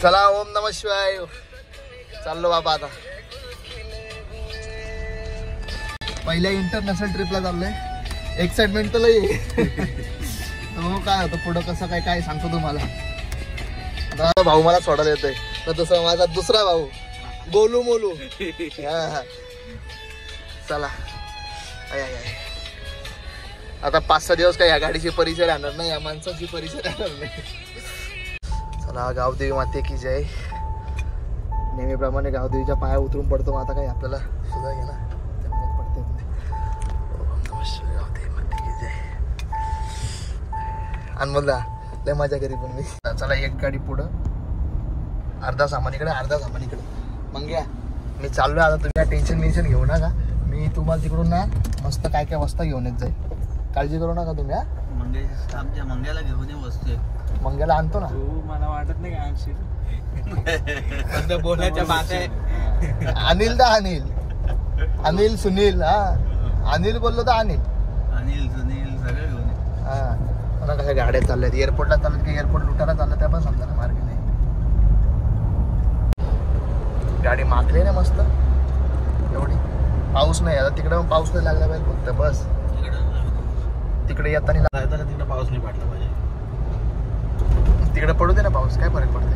चला ओम नमः शिवाय. चाललो बाबा आता. पहिल्या इंटरनॅशनल ट्रिपला चाललोय. एक्साइटमेंट तर लई. काय होतं पुढं कसं काय काय सांगतो तुम्हाला. भाऊ मला सोडायला येतोय तर तसं माझा दुसरा भाऊ गोलू मोलू. चला आता 5-6 दिवस काय या गाडीची परिचय राहणार नाही, या माणसाची परिचय राहणार नाही. चला गावदेवी माते की जय. नेहमीप्रमाणे गावदेवीच्या पाया उतरून पडतो. आता काय आपल्याला सुद्धा घे ना पडते. गावदेवी माते की जय. अनमोलला लय माझ्या घरी पण मी. चला एक गाडी पुढं, अर्धा सामान इकडे अर्धा सामान इकडे. मग घ्या मी चाललोय आता. तुम्ही टेन्शन घेऊ नका. मी तुम्हाला तिकडून ना मस्त काय काय वस्तू घेऊन येत जाईल. काळजी करू नका तुम्ही. आमच्या मंग्याला घेऊन ये वस्तू. मंग्याला आणतो ना. मला वाटत नाही काय बोलायच्या बात आहे. अनिल तर अनिल सुनील. हा अनिल बोललो तर अनिल सुनील सगळं घेऊन ये. हा मला कशा गाड्या चालल्यात. एअरपोर्टला चालत की एअरपोर्ट लुटायला चाललं त्या पण समजा ना मार्ग नाही. गाडी मागली ना मस्त एवढी. पाऊस नाही आता तिकडे पण पाऊस नाही लागला पाहिजे फक्त बस. तिकडे येताना तिकडे पाऊस नाही पडला पाहिजे. तिकडे पडू दे ना पाऊस. काय फरक पडते.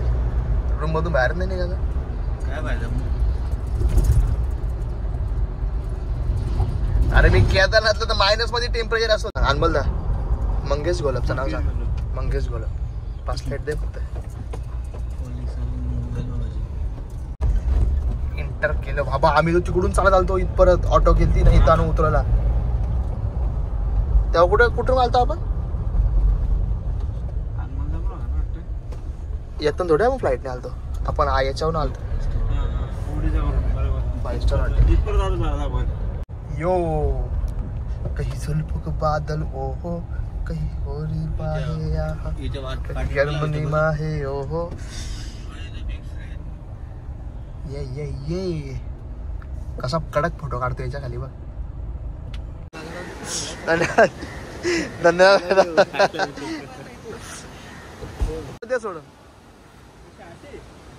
रूम मधून बाहेर नाही निघाला काय पाहिजे. अरे मी केदारनाथला तर मायनस मध्ये टेम्परेचर असतो. अनमोलदा मंगेश गोलपचं नाव सांग. मंगेश गोलप 5 प्लेट दे फक्त. इंटर केलं बाबा. आम्ही तो तिकडून चालत आलतो इथपर्यंत. ऑटो केली ना इथं आणून उतरवला. तेव्हा कुठून आलतो आपण. येताना थोड्या मग फ्लाईटने आलतो आपण. याच्यावरून आलतो 5 स्टार यो. कहीं जुल्फ बादल ओहो कहीं होरी बाहे गर्मनी माहे ओहो. ये कसा कडक फोटो काढतो याच्या खाली बघ. धन्यवाद. सोड.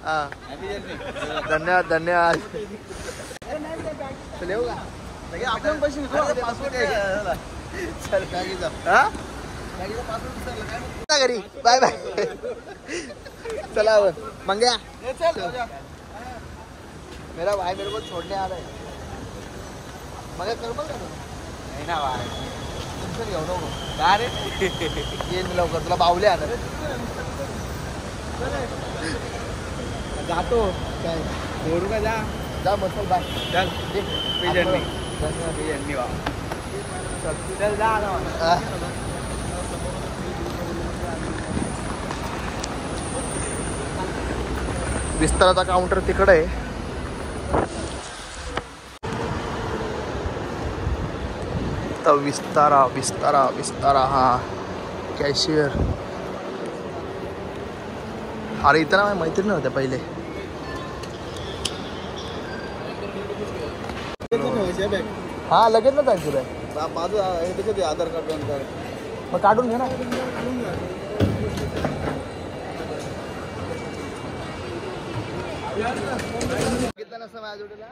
हा धन्यवाद. येऊ का आपण पैसे घरी. Bye bye. चला मंग्या. मेरा भाई मेरे को छोड़ने आ रहा है. मगर कर बघ ना भाई. टेन्शन घेऊ नको. का रे ये लवकर तुला बावले आलं. जातो काय बोरू का. जा मसल बाय. चल चल जा. विस्ताराचा काउंटर तिकडे आहे. तर विस्तारा हा कॅशियर. अरे इथं ना मैत्रीण होत्या पहिले. हा लगेच ना जायचं तुला. माझं आधार कार्ड मग काढून घे ना. घेतला नसतं माझ्या जोडीला.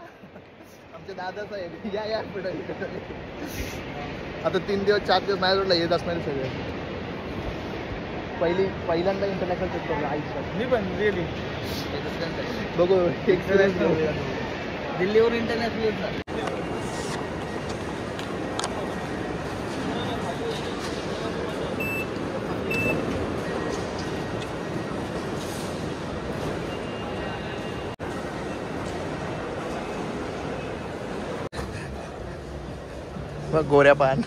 आमच्या दादाच आहे. या पुढे आता 3 दिवस 4 दिवस माझ्या जोडीला येत असणार सगळे. पहिल्यांदा इंटरनॅशनल ट्रिप करतो आयुष्यात. मी पण रिअली बघू एक्सपिरियन्स. दिल्लीवर इंटरनॅशनल. गोऱ्या पान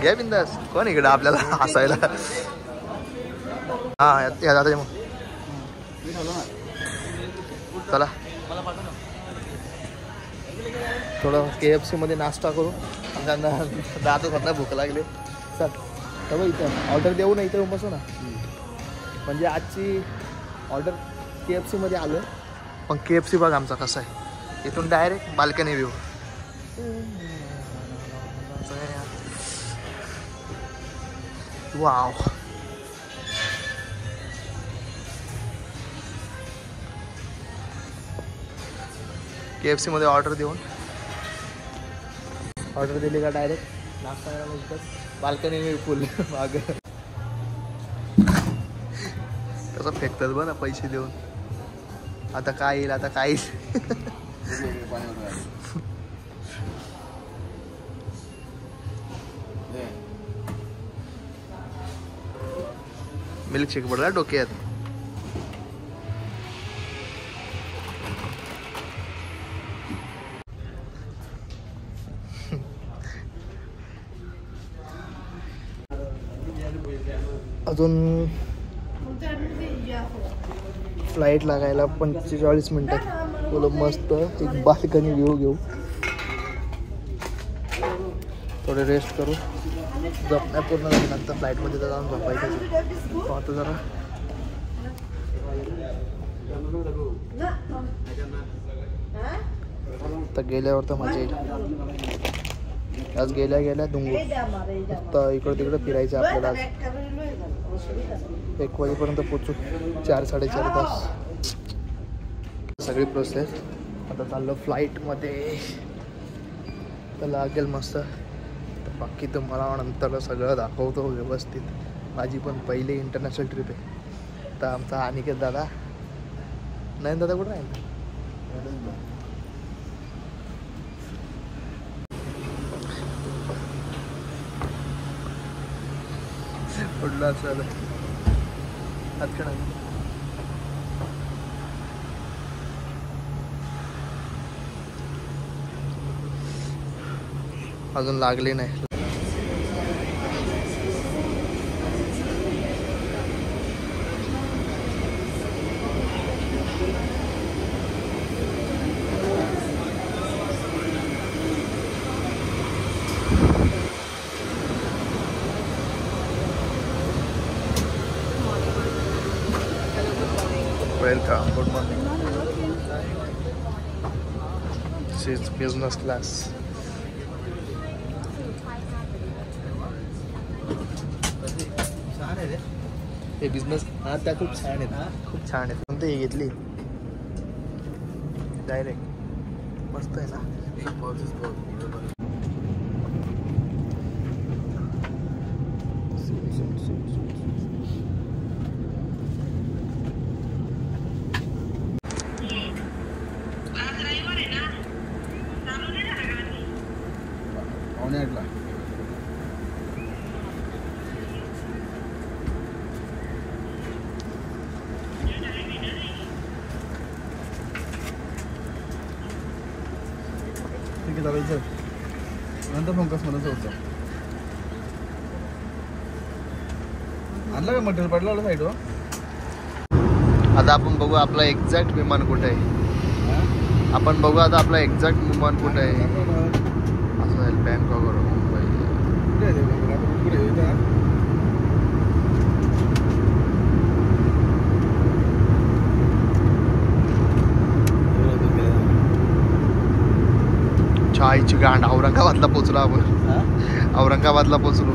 घ्या बिंदास. कोण इकडे आपल्याला हसायला. हा या दादा मग चला थोडं KFC मध्ये नाश्ता करू. त्यांना दादा स्वतः भूक लागली. चल तर इथं ऑर्डर देऊ ना. इथं बसू ना. म्हणजे आजची ऑर्डर KFC मध्ये आलो. पण KFC बघ आमचा कसा आहे. इथून direct balcony view. Wow. KFC मध्ये ऑर्डर दिली का डायरेक्ट नाश्ता करायला इथं बाल्कनी मी फुल माग कसं फेकतात बघ ना पैसे देऊन. आता काय येईल आता काय येईल. मिल्कशेक पडला डोक्यात. अजून फ्लाईट लागायला 45 मिनिटात. बोलो मस्त एक बाल्कनी व्ह्यू घेऊ, थोडे रेस्ट करू. झोपण्या पूर्ण झाली नंतर फ्लाईटमध्ये तर जाऊन झोपायचं. आता जरा तर गेल्यावर तर मजा येईल. आज गेल्या डोंगर फक्त इकडं तिकडं फिरायचं आपल्याला. आज 1 वाजेपर्यंत पोचू. 4-4.5 तास सगळी प्रोसेस. आता चाललो फ्लाईटमध्ये तर लागेल मस्त. तर बाकी तुम्हाला नंतर सगळं दाखवतो व्यवस्थित. माझी पण पहिली इंटरनॅशनल ट्रिप आहे. तर आमचा अनिकेत दादा नाही दादा कुठं आहे कुठलं असं आजकडं अजून लागली नाही. Welcome, good morning. This is business class. हे बिझनेस हा त्या खूप छान आहेत. खूप छान आहेत. कोणती ही घेतली डायरेक्ट मस्त आहे ना. नंतर फोकस म्हणायचं होतं. आणलं का मटेरियल पडलं साईडवर. आता आपण बघू आपला एक्झॅक्ट विमान कुठे आहे. आपण बघू आता आपला एक्झॅक्ट विमान कुठे आहे. असं जाईल बँकॉकवर मुंबई. चायची गांड. औरंगाबादला पोचलो आपण. औरंगाबादला पोचलो.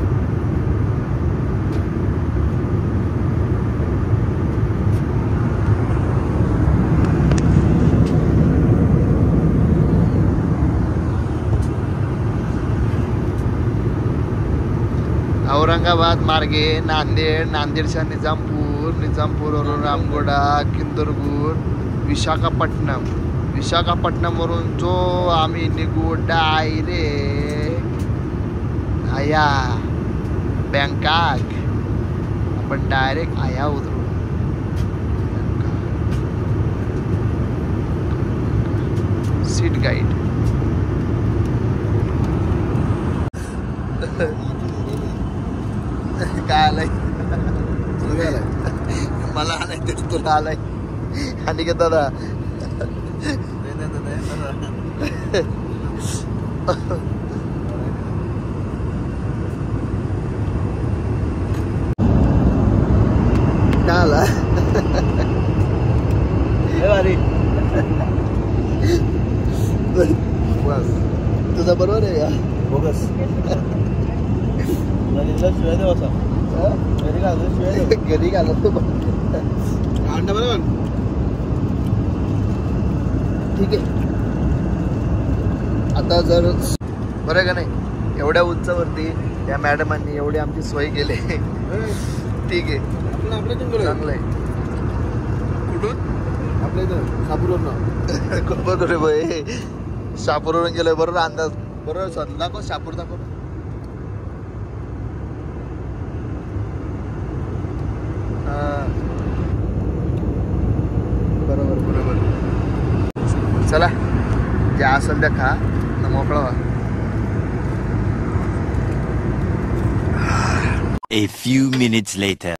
औरंगाबाद मार्गे नांदेड, नांदेडच्या निजामपूर, निजामपूरवरून रामगोडा, किंदरगूर, विशाखापट्टणम, विशाखापट्टणमवरून जो आम्ही निघू डायरेक्ट आया बँकॉक. आपण डायरेक्ट आया उतरू. Seat guide. काय आलाय मला आलाय ते तुला आलाय. आणि का दादा काय आला तुझा बरोबर आहे का बोगस. शिवाय घरी घालतो अंडा बरोबर ठीक आहे. आता जर बरं का नाही एवढ्या उंचावरती त्या मॅडमांनी एवढी आमची सोय केली ठीक आहे चांगलं आहे. कुठून आपल्या इथं शापूरवरून बरोबर भाई शापूरवरून गेलोय बरोबर अंदाज बरोबर सर दाखव शापूर दाखव. बरोबर बरोबर चला जे असेल त्या खा न मोकळा व्हा. A few minutes later.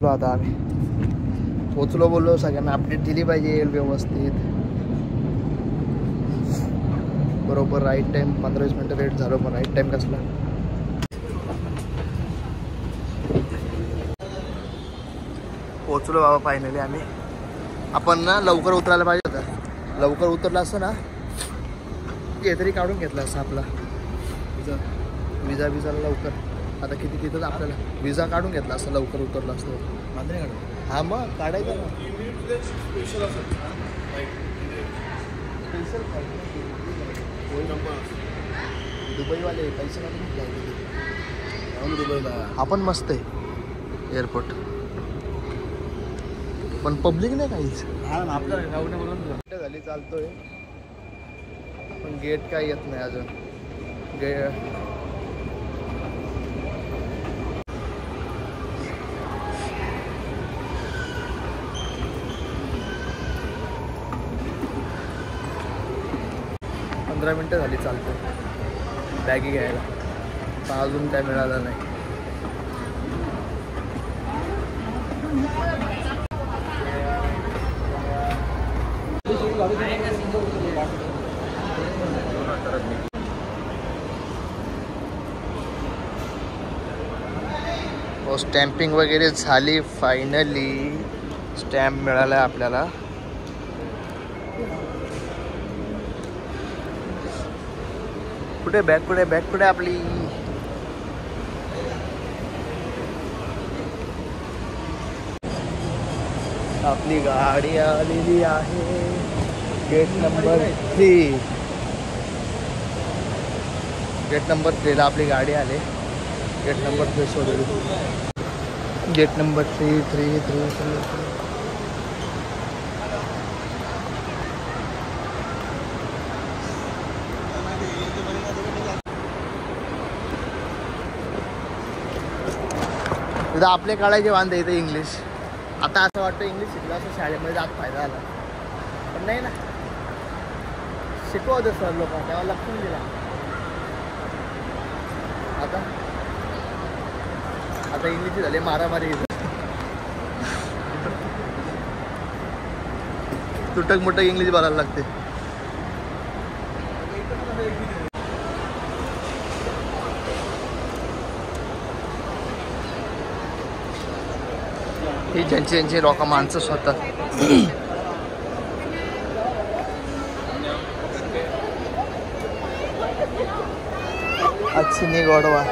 आता आम्ही पोचलो बोललो सगळ्यांना अपडेट दिली पाहिजे व्यवस्थित बरोबर राईट टाइम 15-20 मिनटं लेट झालो पण राईट टाइम कसला. पोचलो बाबा फायनली आम्ही. आपण ना लवकर उतरायला पाहिजे होतं. लवकर उतरला असतं ना हे तरी काढून घेतला असता आपला विजाला लवकर. आता किती तिथंच आपल्याला विजा काढून घेतला असता लवकर उतरला असतो. हा मग काढायचं ना दुबईवाले पैसे काढून दुबईला. आपण मस्त आहे एअरपोर्ट पण पब्लिक नाही काहीच. झाली चालतोय पण गेट काय येत नाही अजून. 15 मिनटं झाली चालतो बॅगी घ्यायला पण अजून काय मिळालं नाही. स्टॅम्पिंग वगैरे झाली फायनली. स्टॅम्प मिळाला आपल्याला. कुठे बॅग कुठे आपली. आपली गाडी आलेली आहे गेट नंबर 3. गेट नंबर 3ला आपली गाडी आली. गेट नंबर 3 सोडली. Gate number 3. तिथं आपले काढायचे वांदे इथे इंग्लिश. आता असं वाटतं इंग्लिश शिकलं असं शाळेमध्ये जात फायदा आला पण नाही ना. शिकवतं सर लोक तेव्हा लक्षून दिला. आता इंग्लिश झाले मारामारी. तुटक मुटक इंग्लिश बोलायला लागते. ही ज्यांची यांची लोक माणसं स्वतः. अच्छी गोडवा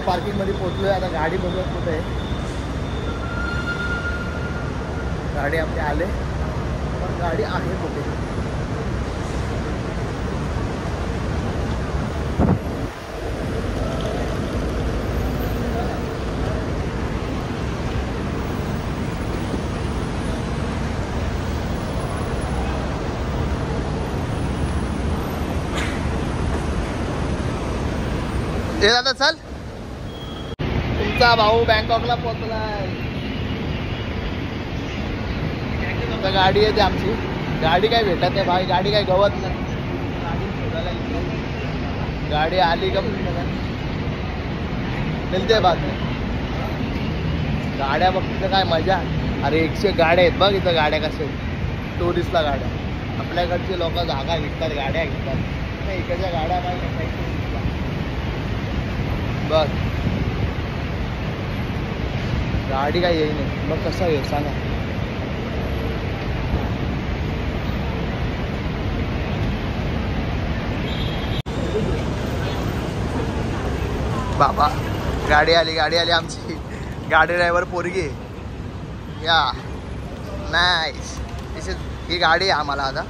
पार्किंग मध्ये पोहोचलोय. आता गाडी बघत कुठे आहे. गाडी आपले आले पण गाडी आहे कुठे. ए दादा चल. तुमचा भाऊ बँकॉकला पोहोचलाय. आता गाडी येते आमची. गाडी काय भेटत नाही भाई. गाडी काय गवत नाही. गाडी आली का मिळते बाद नाही. गाड्या बघ तिथं काय मजा. अरे 100 गाड्या आहेत बघ इथं. गाड्या कशा आहेत टुरिस्टला गाड्या. आपल्याकडचे लोक जागा विकतात गाड्या घेतात. नाही इकडच्या गाड्या पाहिजे बघ. गाडी काय येई नाही. मग कसा येऊ सांगा. बाबा गाडी आली आमची. गाडी ड्रायव्हर पोरगी या नाईस. ही गाडी आहे आम्हाला आता.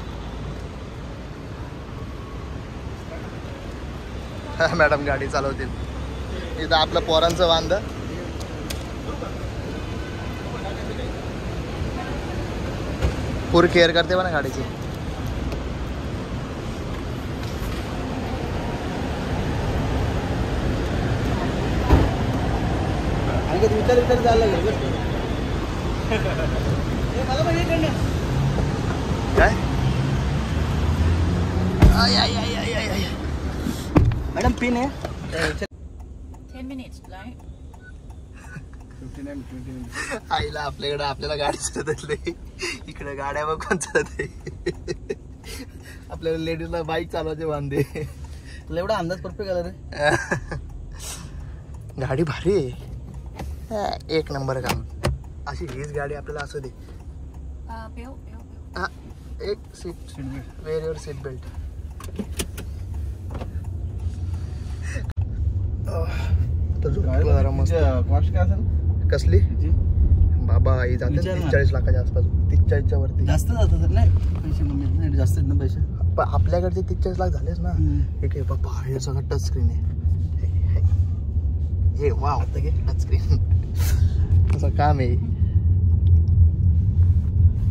मॅडम गाडी चालवतील. इथं आपलं पोरांचं वांद. पूरी केअर करते बा ना गाडीची. विचार जायला लागेल. काय मॅडम पिन आहे. 10 minutes, right? 59. आईला आपल्याकडे आपल्याला गाडी चालत नाही. इकडे गाड्या बघ कोण चालत. आपल्याला लेडीजला बाईक चालवायचे वांदे. तुला एवढा अंदाज परफेक्ट आला रे. गाडी भारी आहे. एक नंबर काम. अशी हीच गाडी आपल्याला असू दे. Bill. हा एक seat wear your seat belt. Cost काय असेल कसली बाबा ही जाते 30-40 लाखाच्या आसपास. 43च्या वरती जास्त जातात नाही. पैसे कमी जास्त आहेत ना पैसे. पण आपल्याकडचे 43 लाख झालेच ना. एक आहे बाबा हे सगळं टच स्क्रीन आहे. हे वा टच स्क्रीन असं काम आहे.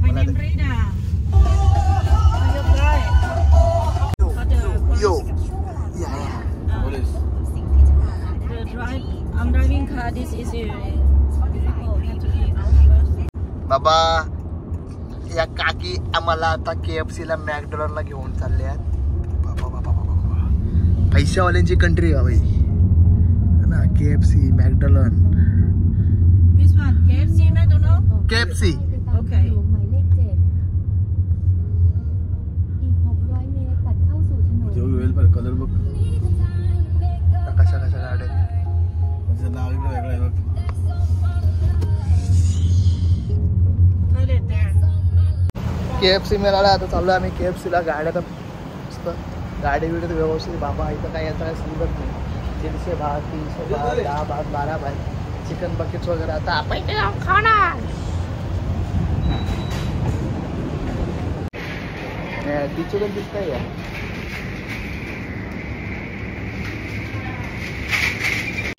My name Rina. Are you drive? Yo The drive. I'm driving car. This is difficult. Have to be out. बाबा या काकी आम्हाला आता KFC ला मॅकडॉनल्डला घेऊन चालले आहेत. बाबा बाबा बाबा पैशावाल्यांची कंट्री आहे भाई ना. KFC McDonald. Which one? KFC, McDonald's? KFC. Okay. 600 metre. Colour बघ. कशा गाड्या आहेत. त्याचं नाव इकडे वेगळं आहे बघ. Toilet there. KFC मिळाला. आता चाललो आम्ही KFC ला. गाड्या तर मस्त गाडी बिडी व्यवस्थित. बाबा इथं काय याचा काय समजत नाही. 300 भात 300 भात 10 भात 12 भात चिकन बकेट्स वगैरे. आता आपण खाणार. तिचून दिसतंय का.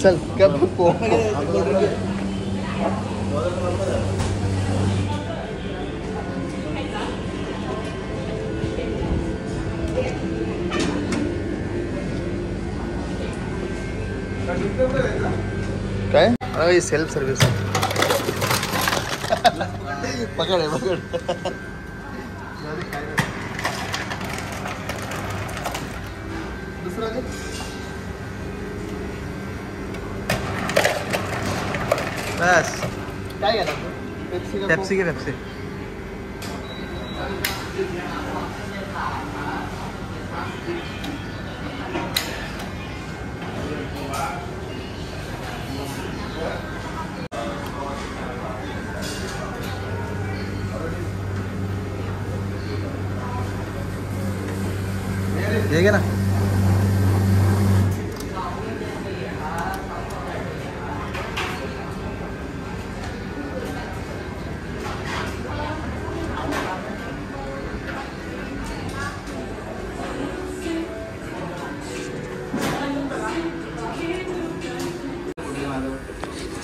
चल कब काय सेल्फ सर्व्हिस. पकड आहे पकड. पाहिजे? बस काय घ्या पेप्सी का पेप्सी घे पेप्सी. हे घे ना.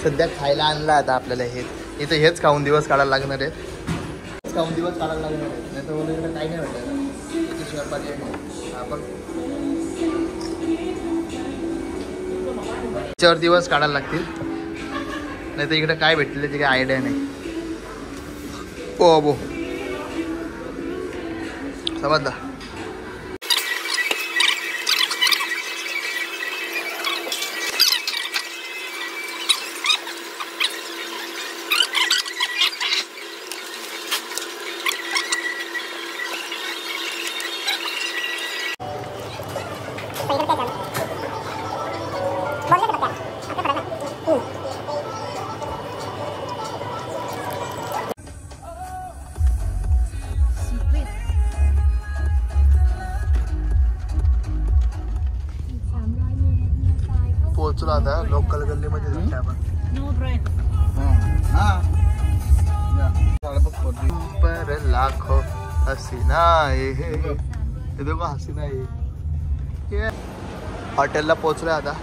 सध्या खायला आणलं आता आपल्याला हे इथं हेच खाऊन दिवस काढायला लागणार आहेत. हेच खाऊन दिवस काढायला लागणार आहेत, नाही तर वगैरे काही नाही भेटायला. त्याच्याशिवाय पर्याय नाही. आपण त्याच्यावर दिवस काढायला लागतील, नाही तर इकडे काय भेटले त्याची काही आयडिया नाही. ओ समजला. पोहोचलो आता लोकल गल्लीमध्ये जाते आपण. No bread. पर लाखो हसीना हे देखो हसीना ये. हॉटेलला पोहोचलोय आता.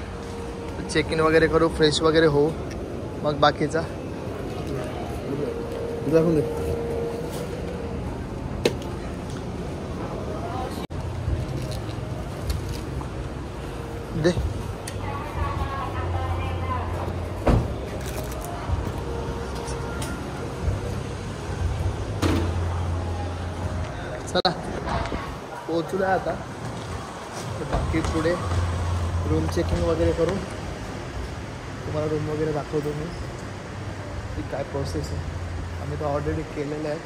चेक इन वगैरे करू, फ्रेश वगैरे होऊ, मग बाकीचा दे. चला पोहोचलोय आता. बाकी पुढे रूम चेकिंग वगैरे करू, तुम्हाला रूम वगैरे दाखवतो मी की काय प्रोसेस आहे. आम्ही तर ऑलरेडी केलेलं आहे.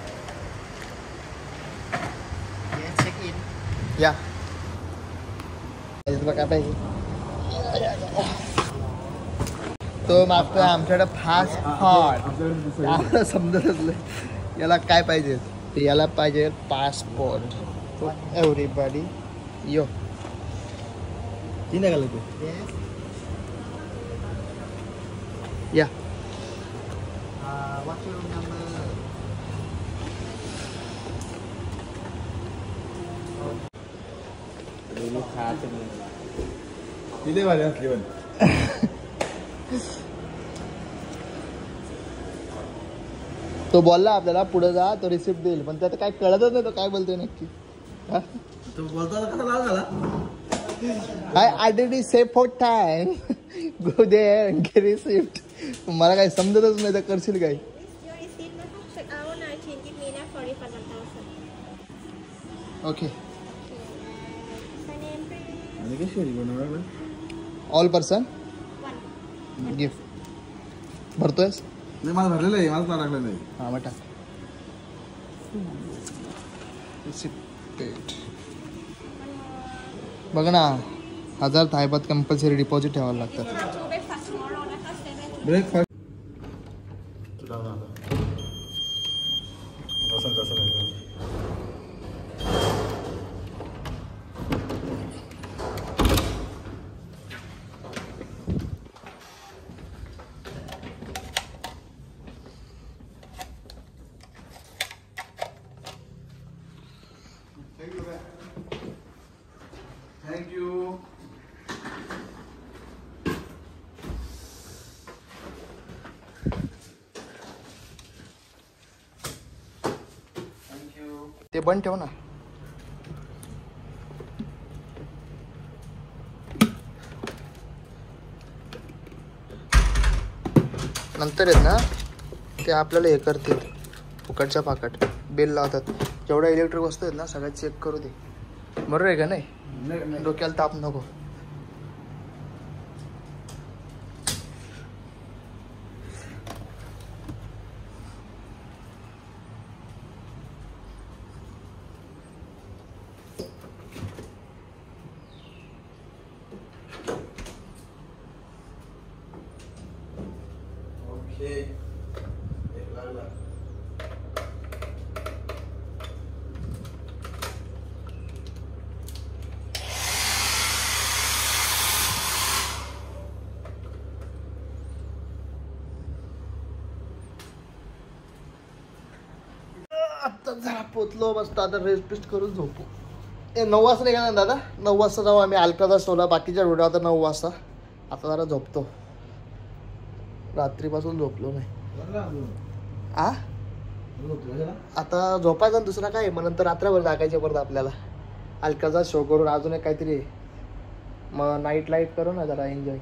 चेक इन या तुला काय पाहिजे तो मागतोय आमच्याकडे फास्ट फॉड. आम्हाला समजतच नाही याला काय पाहिजे. तर याला पाहिजे पासपोर्ट. तो एव्हरीबडी यो नाही तू या. किती वाले असली पण तो बोलला आपल्याला पुढे जा, तो रिसिप्ट देईल, पण त्यात काय कळतच नाही तो काय बोलतोय नक्की. तू बोलतो कसा लाल झाला. I already say 4 times. Go there and get receipt. मला काय समजतच नाही तर करशील काय. Your receipt must check out now. Can give me that for refund 1,000. Okay. My name please. आणि कशी आहे बनवायला. All person One. गिफ्ट भरतोयस. नाही मला भरलेलं आहे, मला तर लागलं नाही. हां बेटा रिसिप्ट बघ ना. 1000 थायबात कंपल्सरी डिपॉझिट ठेवायला लागतात. Two breakfast tomorrow. That's 7. Breakfast कसं कसं नाही. थँक्यू. ते बंद ठेव ना. नंतर आहेत ना ते आपल्याला हे करतील फुकटच्या पाकट बिल लावतात. जेवढ्या इलेक्ट्रिक वस्तू आहेत ना सगळ्या चेक करू दे. बरोबर आहे का नाही. डोक्याला ताप नको. पोचलो मस्त. आता रेस्ट पिस्ट करून झोपू. 9 वाजता निघाला ना दादा. 9 वाजता जाऊ आम्ही. अल्ट्राचा शोला बाकीच्या व्हिडिओ आता 9 वाजता. आता जरा झोपतो. रात्रीपासून झोपलो नाही. आ आता झोपायचं आणि दुसरा काय मग नंतर रात्रभर जागायचे परत आपल्याला. अल्ट्राचा शो करून अजून एक काहीतरी मग नाईट लाईट करू ना जरा एन्जॉय.